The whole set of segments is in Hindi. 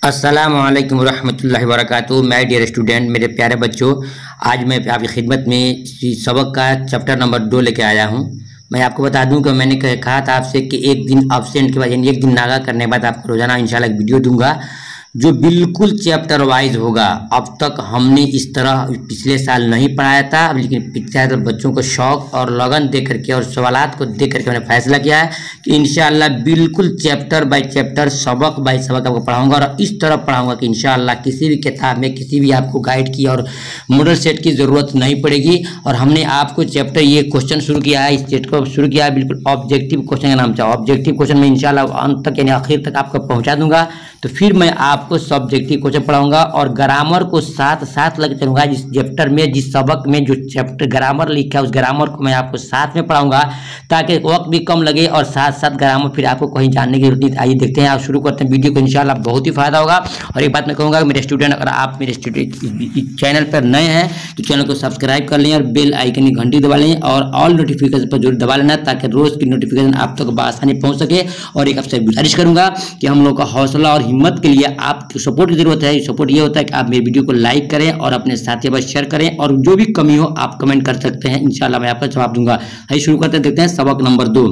अस्सलामुअलैकुम रहमतुल्लाहि वबरकातुहू। माय डियर स्टूडेंट, मेरे प्यारे बच्चों, आज मैं आपकी खिदमत में सबक का चैप्टर नंबर 2 लेके आया हूं। मैं आपको बता दूं कि मैंने कहा था आपसे कि एक दिन अब्सेंट के बाद यानी एक दिन नागा करने के बाद आपको रोजाना इंशाल्लाह एक वीडियो दूंगा जो बिल्कुल चैप्टर वाइज होगा। अब तक हमने इस तरह पिछले साल नहीं पढ़ाया था, लेकिन पिछले साल बच्चों को शौक और लगन दे करके और सवालात को देख करके मैंने फैसला किया है कि इंशाअल्लाह बिल्कुल चैप्टर बाय चैप्टर, सबक बाय सबक आपको पढ़ाऊंगा और इस तरह पढ़ाऊंगा कि इंशाअल्लाह किसी भी किताब में किसी भी आपको गाइड की और मॉडल सेट की ज़रूरत नहीं पड़ेगी। और हमने आपको चैप्टर ये क्वेश्चन शुरू किया है, इस सेट को शुरू किया है बिल्कुल ऑब्जेक्टिव क्वेश्चन का नाम था। ऑब्जेक्टिव क्वेश्चन में इंशाअल्लाह अंत तक यानी आखिर तक आपको पहुँचा दूंगा। तो फिर मैं आपको सब्जेक्टिव क्वेश्चन पढ़ाऊंगा और ग्रामर को साथ साथ लेकर चलूंगा। जिस चैप्टर में जिस सबक में जो चैप्टर ग्रामर लिखा है उस ग्रामर को मैं आपको साथ में पढ़ाऊंगा ताकि वक्त भी कम लगे और साथ साथ ग्रामर फिर आपको कहीं जानने की जरूरत नहीं। आइए देखते हैं, आप शुरू करते हैं वीडियो को। इंशाल्लाह बहुत ही फायदा होगा। और एक बात मैं कहूँगा मेरे स्टूडेंट, अगर आप मेरे चैनल पर नए हैं तो चैनल को सब्सक्राइब कर लें और बेल आइकन की घंटी दबा लें और ऑल नोटिफिकेशन पर जरूर दबा लेना ताकि रोज की नोटिफिकेशन आप तक बआसानी पहुँच सके। और एक आपसे गुजारिश करूंगा कि हम लोग का हौसला और हिम्मत के लिए आपको सपोर्ट की जरूरत है। सपोर्ट ये होता है कि आप मेरे वीडियो को लाइक करें और अपने साथियों पर शेयर करें और जो भी कमी हो आप कमेंट कर सकते हैं, इंशाल्लाह मैं आपका जवाब दूंगा। आइए शुरू करते हैं, देखते हैं सबक नंबर 2।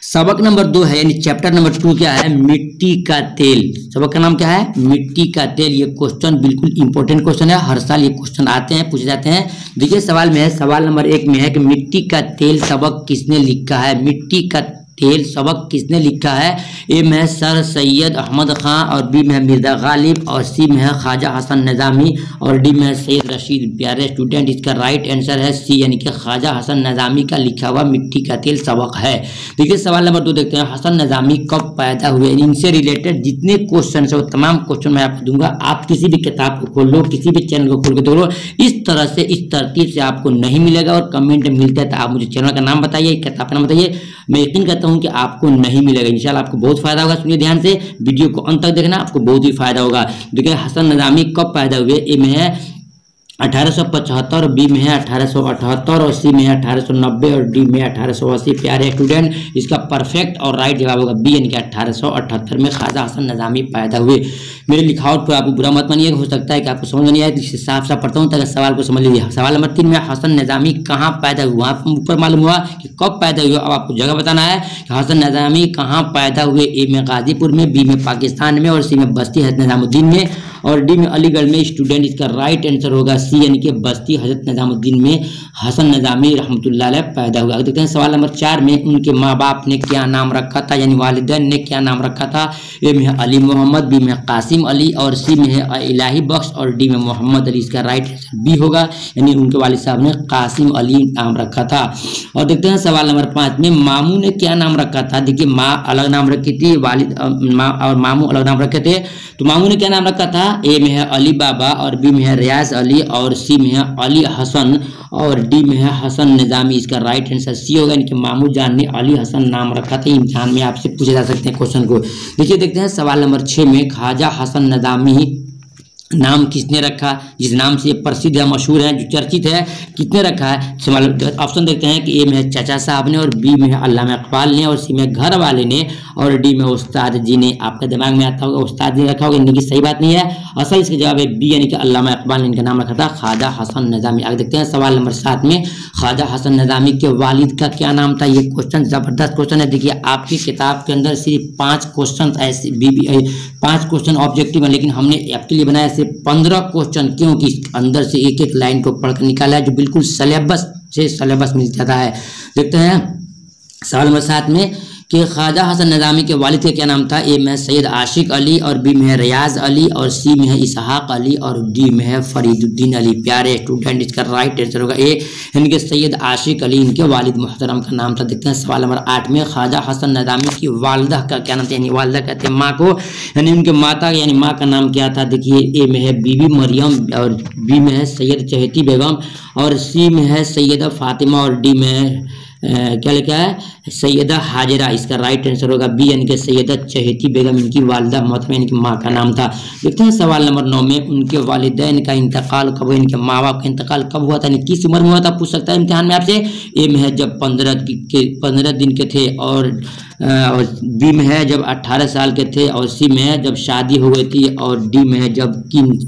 सबक नंबर 2 है यानी चैप्टर नंबर 2 क्या है? मिट्टी का तेल। सबक का नाम क्या है? मिट्टी का तेल। ये क्वेश्चन बिल्कुल इंपॉर्टेंट क्वेश्चन है, हर साल ये क्वेश्चन आते हैं, पूछे जाते हैं। देखिए सवाल में है, सवाल नंबर 1 में है कि मिट्टी का तेल सबक किसने लिखा है? मिट्टी का तेल सबक किसने लिखा है? ए में है सर सैयद अहमद खां और बी में है मिर्जा गालिब और सी में है ख्वाजा हसन निज़ामी और डी में है सैयद रशीद। प्यारे स्टूडेंट, इसका राइट आंसर है सी यानी कि ख्वाजा हसन निज़ामी का लिखा हुआ मिट्टी का तेल सबक है। देखिए सवाल नंबर 2 देखते हैं, हसन निज़ामी कब पैदा हुए? इनसे रिलेटेड जितने क्वेश्चन है वो तमाम क्वेश्चन मैं आपको दूंगा। आप किसी भी किताब को खोल लो, किसी भी चैनल को खोल के देख लो, इस तरह से इस तरतीब से आपको नहीं मिलेगा। और कमेंट में मिलता है तो आप मुझे चैनल का नाम बताइए, किताब का नाम बताइए। मैं यकीन करता हूं कि आपको नहीं मिलेगा। इंशाल्लाह आपको बहुत फायदा होगा। सुनिए ध्यान से, वीडियो को अंत तक देखना, आपको बहुत ही फायदा होगा। देखिए हसन निज़ामी कब पैदा हुए? ए में है 1875, बी में है 1878 और सी में है 1890 और डी में 1880। प्यारे स्टूडेंट, इसका परफेक्ट और राइट जवाब होगा बी यानी कि 1878 में ख्वाजा हसन निज़ामी पैदा हुए। मेरे लिखावट पर आपको बुरा मत मानिए, हो सकता है कि आपको समझ नहीं आए, तो साफ साफ पढ़ता हूँ ताकि सवाल को समझ लीजिए। सवाल नंबर 3 में हसन निज़ामी कहाँ पैदा हुआ? आपको ऊपर मालूम हुआ कि कब पैदा हुआ, अब आपको जगह बताना है कि हसन निज़ामी कहाँ पैदा हुए। ए में गाजीपुर में, बी में पाकिस्तान में और सी में बस्ती हज़रत निज़ामुद्दीन में और डी में अलीगढ़ में। स्टूडेंट, इसका राइट आंसर होगा सी यानी कि बस्ती हज़रत निज़ामुद्दीन में हसन निज़ामी रहमतुल्लाह अलैह पैदा हुआ। देखते हैं सवाल नंबर 4 में, उनके माँ बाप ने क्या नाम रखा था यानी वालिदैन ने क्या नाम रखा था? ए में अली मोहम्मद, बी में कासिम अली और सी में है इलाही बख्श और डी में मोहम्मद अली। इसका राइट आंसर बी होगा यानी उनके वालिद साहब ने कासिम अली नाम रखा था। और देखते हैं सवाल नंबर 5 में, मामू ने क्या नाम रखा था? देखिए माँ अलग नाम रखी थी, वालिद माँ और मामू अलग नाम रखे थे। तो मामू ने क्या नाम रखा था? ए में है अली बाबा और बी में है रियाज अली और सी में है अली हसन और डी में है हसन निज़ामी। इसका राइट आंसर सी होगा यानी कि मामू जान ने अली हसन नाम रखा था। इम्तिहान में आपसे पूछे जा सकते हैं क्वेश्चन को। देखिए देखते हैं सवाल नंबर 6 में, ख्वाजा हसन निज़ामी नाम किसने रखा? जिस नाम से प्रसिद्ध है, मशहूर है, जो चर्चित है, किसने रखा है? सवाल ऑप्शन देखते हैं कि ए में है चाचा साहब ने और बी में है अल्लामा इकबाल ने और सी में घर वाले ने और डी में उस्ताद जी ने। आपके दिमाग में आता होगा उस्ताद जी रखा होगा, इनकी सही बात नहीं है। असल इसका जवाब है बी यानी कि अल्लामा इकबाल ने इनका नाम रखा था ख्वाजा हसन निज़ामी। आगे देखते हैं सवाल नंबर 7 में, ख्वाजा हसन निज़ामी के वालिद का क्या नाम था? ये क्वेश्चन जबरदस्त क्वेश्चन है। देखिए आपकी किताब के अंदर सिर्फ 5 क्वेश्चन ऐसे 5 क्वेश्चन ऑब्जेक्टिव है, लेकिन हमने आपके लिए बनाया 15 क्वेश्चन, क्योंकि अंदर से एक एक लाइन को पढ़कर निकाला है जो बिल्कुल सिलेबस से सिलेबस मिल जाता है। देखते हैं सवाल नंबर 7 में कि ख्वाजा हसन निज़ामी के वालिद का क्या नाम था? ए में है सैयद आशिक अली और बी में है रियाज अली और सी में है इसहाक अली और डी में है फरीदुद्दीन अली। प्यारे स्टूडेंट, इसका राइट आंसर होगा ए यानी कि सैयद आशिक अली इनके वालिद मुहतरम का नाम था। देखते हैं सवाल नंबर 8 में, ख्वाजा हसन निज़ामी की वालदा का क्या नाम था? यानी वालदा कहते हैं माँ को, यानी उनके माता यानी माँ का नाम क्या था? देखिए ए में है बीबी मरियम और बी में है सैयद चहती बेगम और सी में है सैयदा फातिमा और डी में क्या लिखा है? सैयदा हाजरा। इसका राइट आंसर होगा बी यानी कि सैयदा चहेती बेगम इनकी वालिदा मोहतरमा यानी कि माँ का नाम था। देखते हैं सवाल नंबर 9 में, उनके वालिदैन का इंतकाल कब हुआ? इनके माँ बाप का इंतकाल कब हुआ था, यानी किस उम्र में हुआ था? पूछ सकता है इम्तिहान में आपसे। ए में है जब 15 दिन के थे और और बी में है जब 18 साल के थे, और सी में है जब शादी हो गई थी, और डी में है जब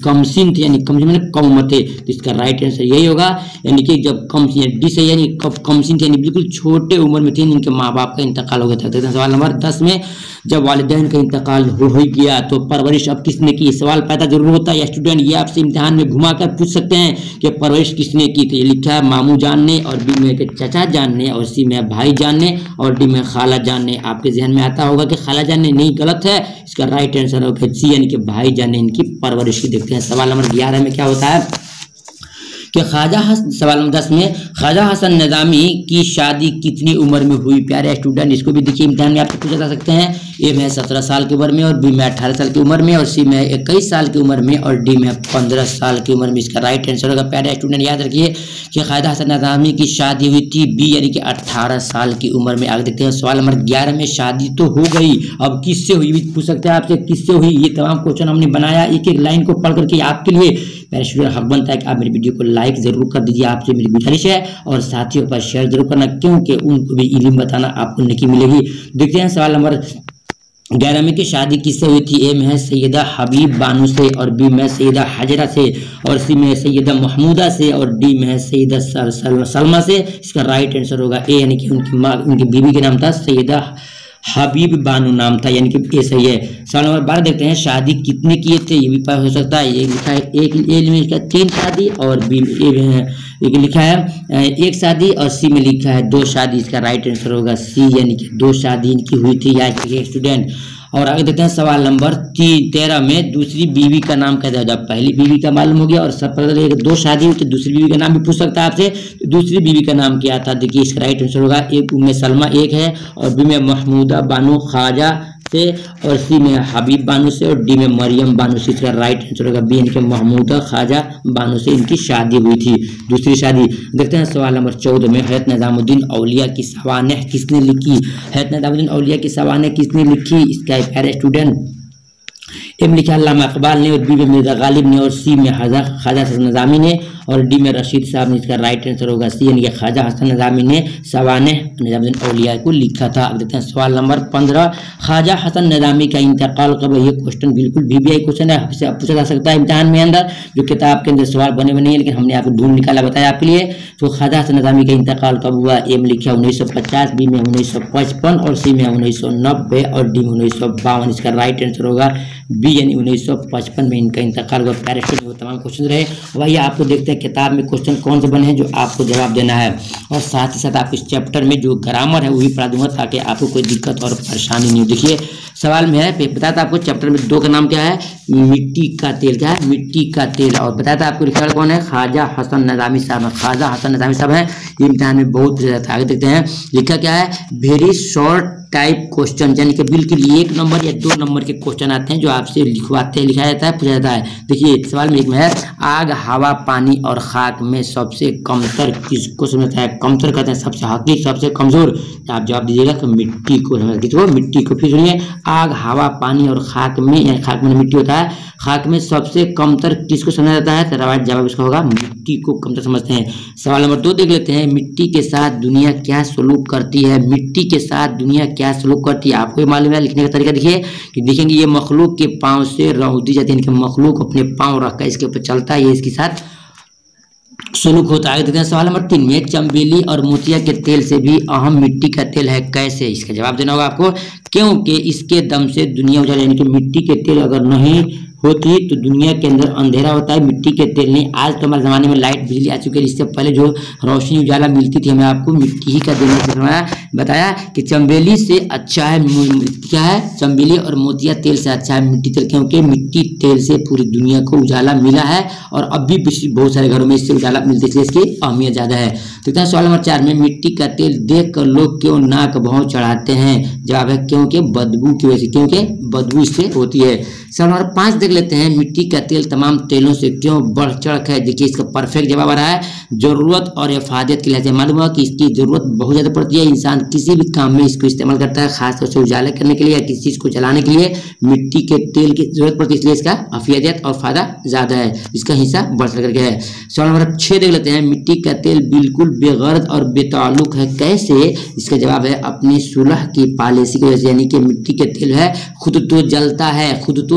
कमसिन थे, यानी कमसिन में कम उम्र थे। तो इसका राइट आंसर यही होगा, यानी कि जब कमसिन, डी से यानी कब कमसिन थे, यानी बिल्कुल छोटे उम्र में थे, इनके माँ बाप का इंतकाल हो गया था। देखते हैं सवाल नंबर 10 में, जब वालिदैन का इंतकाल हो ही गया तो परवरिश अब किसने की? सवाल पैदा जरूर होता है स्टूडेंट, ये आपसे इम्तिहान में घुमा कर पूछ सकते हैं कि परवरिश किसने की। तो ये लिखा है मामू जान ने, और बी में चाचा जान ने, और सी में भाई जान ने, और डी में खाला जान ने। आपके जहन में आता होगा कि खाला जान ने, नहीं, गलत है। इसका राइट आंसर होगा सी, यानी कि भाई जान ने इनकी परवरिश की। देखते हैं सवाल नंबर 11 में क्या होता है कि सवाल नंबर 10 में ख्वाजा हसन निज़ामी की शादी कितनी उम्र में हुई? प्यारे स्टूडेंट, इसको भी देखिए इम्तिहान में आपसे पूछा जा सकते हैं। ए में 17 साल की उम्र में, और बी में 18 साल की उम्र में, और सी में 21 साल की उम्र में, और डी में 15 साल की उम्र में। इसका राइट आंसर होगा। प्यारे स्टूडेंट, याद रखिए कि ख्वाजा हसन निज़ामी की शादी हुई थी बी, यानी कि 18 साल की उम्र में। आगे देखते हैं सवाल नंबर 11 में, शादी तो हो गई, अब किससे हुई? पूछ सकते हैं आपसे किससे हुई। ये तमाम क्वेश्चन हमने बनाया एक एक लाइन को पढ़ करके आपके लिए। प्यारे स्टूडेंट, हक बनता है कि आप मेरी वीडियो को लाइक जरूर कर दीजिए, आपसे मेरी गुजारिश है, और साथियों पर शेयर जरूर करना, क्योंकि उनको भी इल्म बताना आपको नेकी मिलेगी। देखते हैं सवाल नंबर 11 में की शादी किससे हुई थी? ए में है सैयदा हबीब बानो से, और बी में सैयदा हाजरा से, और सी में सैयदा महमूदा से, और डी में है सैयदा सलमा से। इसका राइट आंसर होगा ए, यानी कि उनकी बीवी का नाम था सैयदा हबीब बानो नाम था, यानी कि ये सही है। सवाल नंबर 12 देखते हैं, शादी कितने किए थे? ये भी हो सकता है। ये लिखा है एक, ए में लिखा है 3 शादी, और बी में लिखा है 1 शादी, और सी में लिखा है 2 शादी। इसका राइट आंसर होगा सी, यानी कि 2 शादी इनकी हुई थी, याद रखिए स्टूडेंट। और आगे देखते हैं सवाल नंबर 13 में, दूसरी बीवी का नाम क्या था? जब पहली बीवी का मालूम हो गया और सब पता चलेगा 2 शादी हुई, तो दूसरी बीवी का नाम भी पूछ सकता है आपसे। तो दूसरी बीवी का नाम क्या था? देखिए इसका राइट आंसर होगा एक में सलमा एक है, और बी में महमूदा बानो ख्वाजा से, और सी में हबीब बानो से, और डी में मरियम बानो से। इसका राइट आंसर होगा बी, यानी कि महमूदा ख्वाजा बानो से इनकी शादी हुई थी, दूसरी शादी। देखते हैं सवाल नंबर 14 में, हज़रत निज़ामुद्दीन औलिया की सवानेह किसने लिखी? हज़रत निज़ामुद्दीन औलिया की सवानेह किसने लिखी? इसका प्यारे स्टूडेंट, ए में लिखा अल्लामा इकबाल ने, और बी में मिर्ज़ा गालिब ने, और सी में ख्वाजा हसन निज़ामी ने, और डी में रशीद साहब ने। इसका राइट आंसर होगा सी, यानी कि ख्वाजा हसन निज़ामी ने सवानेह निज़ामुद्दीन औलिया को लिखा था। अब देखते हैं सवाल नंबर 15, ख्वाजा हसन निज़ामी का इंतकाल कब? ये क्वेश्चन बिल्कुल VVI क्वेश्चन है, आपसे पूछा जा सकता है इम्तिहान में अंदर, जो किताब के अंदर सवाल बने हुए नहीं है, लेकिन हमने आपको ढूंढ निकाला बताया आपके लिए। तो ख्वाजा हसन निज़ामी का इंतकाल कब हुआ? ए में लिखा 1950, बी में 1955, और सी में 1990, और डी में 1952। इसका राइट आंसर होगा बी, यानी 1955 में इनका इंतकाल हुआ। प्यारे स्टूडेंट, वो तमाम क्वेश्चन रहे। वही आपको देखते हैं किताब में क्वेश्चन कौन से बने हैं जो आपको जवाब देना है, और साथ ही साथ आप इस चैप्टर में जो ग्रामर है वो भी पढ़ा दूंगा, ताकि आपको कोई दिक्कत और परेशानी नहीं हो। देखिए सवाल में है, बताया था आपको चैप्टर में 2 का नाम क्या है? मिट्टी का तेल। क्या है? मिट्टी का तेल। और बताया था आपको लिखा कौन है? ख्वाजा हसन निज़ामी साहब। ख्वाजा हसन निज़ामी साहब है, ये इम्तिहान में बहुत पूछा जाता है। आगे देखते हैं, लिखा क्या है? वेरी शॉर्ट टाइप क्वेश्चन, यानी कि बिल्कुल 1 नंबर या 2 नंबर के क्वेश्चन आते हैं जो आपसे लिखा जाता है, पूछा जाता है। देखिए सवाल में एक में है, आग, हवा, पानी और खाक में सबसे कमतर किसको समझता है? कमतर कहते हैं सबसे हकीक, सबसे कमजोर। आप जवाब दीजिएगा तो मिट्टी को समझ, मिट्टी को। फिर सुनिए, आग, हवा, पानी और खाक में, यानी खाक में मिट्टी होता है, खाक में सबसे कमतर किसको समझा जाता है? तो राइट जवाब इसका होगा मिट्टी को कमतर समझते हैं। सवाल नंबर 2 देख लेते हैं, मिट्टी के साथ दुनिया क्या सलूक करती है? मिट्टी के साथ दुनिया क्या सलूक करती है? आपको मालूम है? लिखने का तरीका देखिए कि देखेंगे ये मखलूक के पाँव से रौंदी जाती है, इनके मखलूक अपने पाँव रखकर इसके ऊपर चलता है, ये इसके साथ सलूक होता है। देखते हैं सवाल नंबर 3 में, चंबेली और मोतिया के तेल से भी अहम मिट्टी का तेल है, कैसे? इसका जवाब देना होगा आपको, क्योंकि इसके दम से दुनिया उजाला, यानी कि मिट्टी के तेल अगर नहीं होती तो दुनिया के अंदर अंधेरा होता है, मिट्टी के तेल नहीं। आज तो हमारे ज़माने में लाइट बिजली आ चुकी है, इससे पहले जो रोशनी उजाला मिलती थी हमें आपको मिट्टी ही का देने से बताया कि चंबेली से अच्छा है, क्या है? चंबेली और मोतिया तेल से अच्छा है मिट्टी तेल, क्योंकि मिट्टी तेल से पूरी दुनिया को उजाला मिला है, और अब भी बहुत सारे घरों में इससे उजाला मिलती है, इसलिए इसकी अहमियत ज़्यादा है। तो सवाल नंबर 4 में, मिट्टी का तेल देख कर लोग क्यों नाक भौं चढ़ाते हैं? जवाब है क्योंकि बदबू की वजह से, क्योंकि बदबू इससे होती है। सवाल नंबर 5 देख लेते हैं, मिट्टी का तेल तमाम तेलों से क्यों बढ़ चढ़ है। देखिए इसका परफेक्ट जवाब आ रहा है जरूरत और इफादत के लिहाज से। मालूम हुआ कि इसकी जरूरत बहुत ज़्यादा पड़ती है, इंसान किसी भी काम में इसको इस्तेमाल करता है, खासतौर से उजाला करने के लिए या किसी चीज़ को जलाने के लिए मिट्टी के तेल की जरूरत पड़ती है, इसलिए इसका अफियत और फायदा ज़्यादा है, इसका हिस्सा बढ़ चढ़ करके है। सवाल नंबर 6 देख लेते हैं, मिट्टी का तेल बिल्कुल बेगर्द और बेताल्लुक है, कैसे। इसका जवाब है अपनी सुलह की पॉलिसी की वजह से, यानी कि मिट्टी के तेल है खुद तो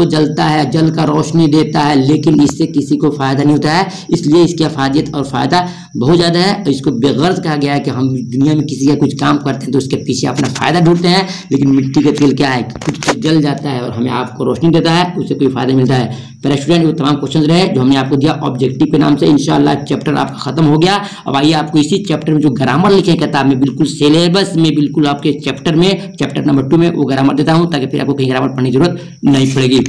जलता है, जल का रोशनी देता है, लेकिन इससे किसी को फायदा नहीं होता है, इसलिए इसकी अफादियत और फायदा बहुत ज़्यादा है। इसको बेगर्ज कहा गया है कि हम दुनिया में किसी का कुछ काम करते हैं तो उसके पीछे अपना फायदा ढूंढते हैं, लेकिन मिट्टी का तेल क्या है, खुद तो जल जाता है और हमें आपको रोशनी देता है, उससे कोई फायदा मिलता है। पहले स्टूडेंट वो तमाम क्वेश्चन रहे जो हमने आपको दिया ऑब्जेक्टिव के नाम से। इंशाल्लाह चैप्टर आपका खत्म हो गया। अब आइए आपको इसी चैप्टर में जो ग्रामर लिखे हैं किताब में, बिल्कुल सिलेबस में, बिल्कुल आपके चैप्टर में, चैप्टर नंबर 2 में वो ग्रामर देता हूँ, ताकि फिर आपको कहीं ग्रामर पढ़ने की जरूरत नहीं पड़ेगी।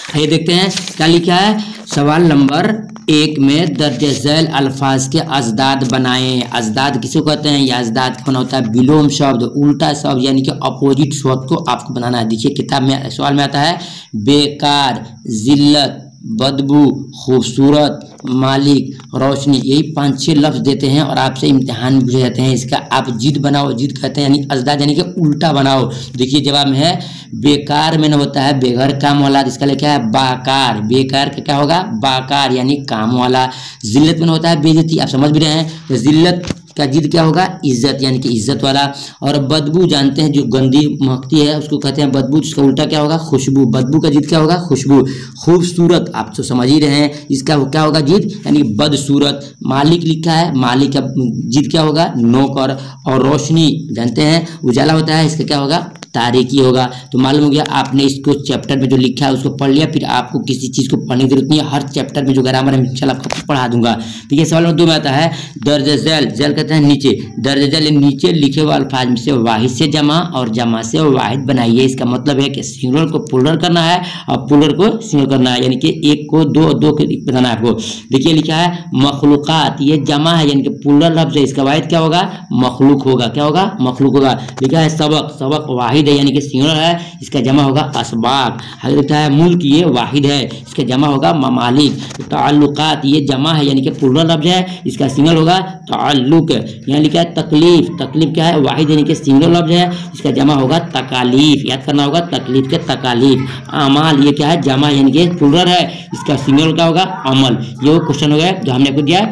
आइए देखते हैं क्या लिखा है। सवाल नंबर 1 में दर्जे झैल अल्फाज के अजदाद बनाएं। अजदाद किसे कहते हैं, यह अजदाद कौन होता है, विलोम शब्द, उल्टा शब्द, यानी कि अपोजिट शब्द को आपको बनाना है। देखिए किताब में सवाल में आता है बेकार, जिल्लत, बदबू, खूबसूरत, मालिक, रोशनी, यही 5-6 लफ्ज देते हैं और आपसे इम्तिहान में पूछे जाते हैं। इसका आप जिद बनाओ, जिद कहते हैं यानी अजदाद, यानी कि उल्टा बनाओ। देखिए जवाब में है बेकार में न होता है बेघर काम वाला, इसका लिखा है बाकार, बेकार का क्या होगा, बाकार यानी काम वाला। जिल्लत में होता है बेइज्जती, आप समझ भी रहे हैं, तो जिल्लत का जिद क्या होगा, इज्जत, यानी कि इज्जत वाला। और बदबू जानते हैं जो गंदी महकती है उसको कहते हैं बदबू, इसका उल्टा क्या होगा, खुशबू, बदबू का जिद क्या होगा, खुशबू। खूबसूरत आप तो समझ ही रहे हैं, इसका क्या होगा जिद, यानी बदसूरत। मालिक लिखा है, मालिक का जिद क्या होगा, नौकर। और रोशनी जानते हैं उजाला होता है, इसका क्या होगा, तारीकी होगा। तो मालूम हो गया आपने इसको चैप्टर में जो लिखा है उसको पढ़ लिया, फिर आपको किसी चीज़ को पढ़ने की जरूरत नहीं है, हर चैप्टर में जो ग्रामर है इंशाल्लाह आपको पढ़ा दूंगा। ठीक है। सवाल नंबर 2 में आता है दर्जे झैल, झैल कहते हैं नीचे, दर्जे झैल नीचे लिखे हुए अल्फाज में से वाहिद से जमा और जमा से वाहिद बनाइए। इसका मतलब है कि सिंगुलर को प्लूरल करना है और प्लूरल को सिंगुलर करना है, यानी कि एक को दो और दो को बताना है आपको। देखिए लिखा है मखलूकात, ये जमा है यानी कि प्लूरल लफ्ज है, इसका वाहिद क्या होगा, मखलूक होगा, क्या होगा, मखलूक होगा। लिखा है सबक, सबक वाहिद है यानी कि सिंगुलर है, इसका जमा होगा असबाक। आगे लिखा है मुल्क, ये वाहिद है, इसका जमा होगा ममालिक। ताल्लुकात, ये जमा है यानी कि प्लूरल लफ्ज है, इसका सिंगल होगा ताल्लुक। यहाँ लिखा है तकलीफ, तकलीफ क्या है, वाहिद यानी कि सिंगल लफ्ज है, इसका जमा होगा तकालीफ, याद करना होगा तकलीफ के तकालीफ। अमाल, ये क्या है, जमा यानी कि प्लूरल है, इसका सिंगल क्या होगा, अमल। ये वो क्वेश्चन हो गया जो हमने आपको दिया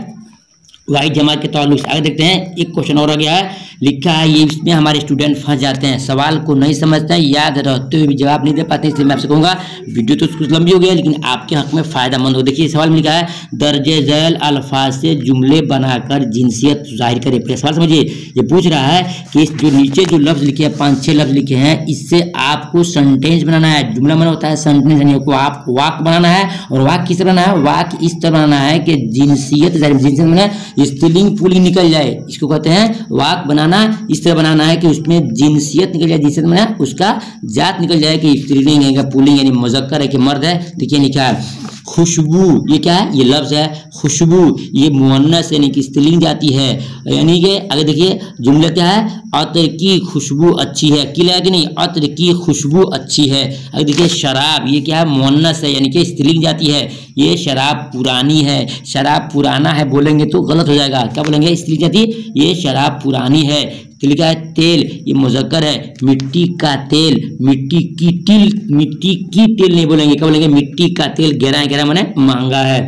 वाहिद जमात के ताल्लुक से। आगे देखते हैं एक क्वेश्चन और आ गया है, लिखा है ये, इसमें हमारे स्टूडेंट फंस जाते हैं, सवाल को नहीं समझते हैं, याद रहते हुए भी जवाब नहीं दे पाते हैं, इसलिए मैं आपसे कहूँगा वीडियो तो कुछ लंबी हो गई है लेकिन आपके हक में फ़ायदेमंद हो। देखिए सवाल में लिखा है दर्जे झैल अल्फाज से जुमले बनाकर जिनसियत जाहिर करे। पहले सवाल समझिए, ये पूछ रहा है कि जो नीचे जो लफ्ज़ लिखे हैं 5-6 लफ्ज़ लिखे हैं, इससे आपको सेंटेंस बनाना है। जुमला बना होता है सेंटेंस, यानी को आप वाक बनाना है, और वाक किस तरह बनाना है, वाक इस तरह बनाना है कि जिनसियत, जिनसियत में स्त्रीलिंग पुल्लिंग निकल जाए, इसको कहते हैं वाक बनाना। इस तरह बनाना है कि उसमें जिनसियत निकल जाए, जिनसियत में उसका जात निकल जाए कि स्त्रीलिंग है, पुल्लिंग यानी मुज़क्कर है कि मर्द है। देखिए लिखा है खुशबू, ये क्या है, ये लफ्ज है खुशबू, ये मुअन्नस यानी कि स्त्रीलिंग जाती है, यानी कि आगे देखिए जुमला क्या है, अतर की खुशबू अच्छी है, की लगा कि नहीं, अतर की खुशबू अच्छी है। आगे देखिए शराब, ये क्या है, मुअन्नस है यानी कि स्त्रीलिंग जाती है, ये शराब पुरानी है, शराब पुराना है बोलेंगे तो गलत हो जाएगा, क्या बोलेंगे, स्त्रीलिंग जाती, ये शराब पुरानी है। तो लिखा है तेल, ये मुज़क्कर है, मिट्टी का तेल, मिट्टी की तिल, मिट्टी की तेल नहीं बोलेंगे, क्या बोलेंगे, मिट्टी का तेल, गहरा है, गहरा माने महंगा है।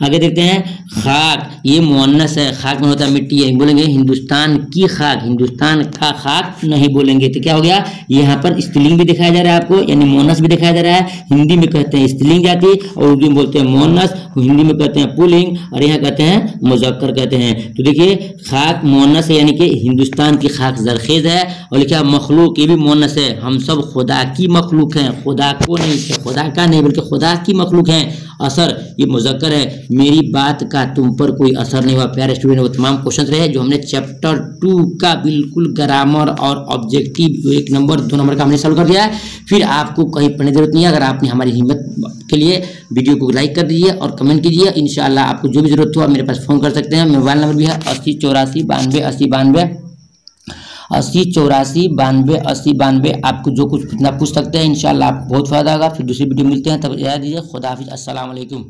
आगे देखते हैं खाक, ये मुअन्नस है, खाक में होता है मिट्टी है, बोलेंगे हिंदुस्तान की खाक, हिंदुस्तान का खाक नहीं बोलेंगे। तो क्या हो गया, यहाँ पर स्त्रीलिंग भी दिखाया जा रहा है आपको, यानी मुअन्नस भी दिखाया जा रहा है। हिंदी में कहते हैं स्त्रीलिंग जाति और उर्दू में बोलते हैं मुअन्नस, हिंदी में कहते हैं पुल्लिंग और यहाँ कहते हैं मुज़क्कर कहते हैं। तो देखिए खाक मुअन्नस है यानी कि हिंदुस्तान की खाक जरखेज है, और लिखा मखलूक, ये भी मुअन्नस है, हम सब खुदा की मखलूक हैं, खुदा को नहीं, खुदा का नहीं बल्कि खुदा की मखलूक हैं। असर, ये मुज़क्कर है, मेरी बात का तुम पर कोई असर नहीं हुआ। प्यारे स्टूडेंट, वो तमाम क्वेश्चन रहे जो हमने चैप्टर 2 का बिल्कुल ग्रामर और ऑब्जेक्टिव 1 नंबर 2 नंबर का हमने सॉल्व कर दिया है। फिर आपको कहीं पढ़ने की जरूरत नहीं है, अगर आपने हमारी हिम्मत के लिए वीडियो को लाइक कर दीजिए और कमेंट कीजिए। इंशाल्लाह आपको जो भी जरूरत हो आप मेरे पास फ़ोन कर सकते हैं, मोबाइल नंबर भी है 80 84 92 80 92। 80 84 92 80 92 आपको जो कुछ इतना पूछ सकते हैं। इंशाल्लाह आपको बहुत फ़ायदा होगा। फिर दूसरी वीडियो मिलते हैं, तब याद दीजिए। खुदा हाफिज़, अस्सलाम वालेकुम।